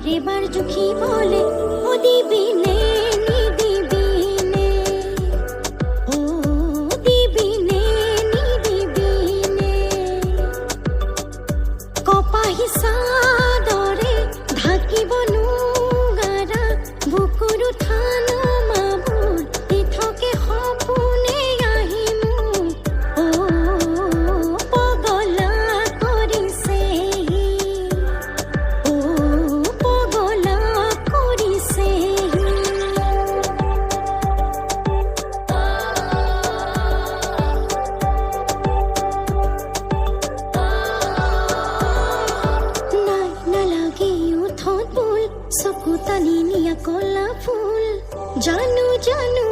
বাৰ জুখি বলে ও দিবিনে নিদিবিনে ও দিবিনে নিদিবিনে কপাহি চাদৰে ঢাকিব নুগাৰা বুকুৰ উঠান মাবোৰ দি থাকে সপোনে আহি মোক ও পগলা কৰিছে ও পগলা কৰিছে নাই নালাগে উঠত বুল চকু টানি নিয়া কলা ফুল জানো জানো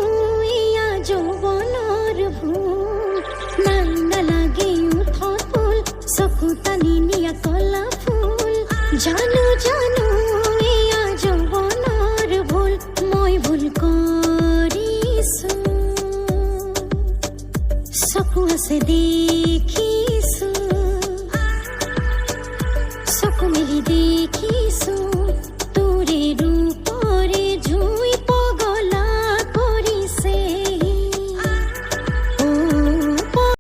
এয়া যৌৱনৰ ভুল নাই নালাগে উঠত বুল চকু টানি নিয়া কলা ফুল জানো জানো এয়া যৌৱনৰ ভুল মই ভুল কৰিছো চকু আছে দেখিছো চকু মেলি দেখি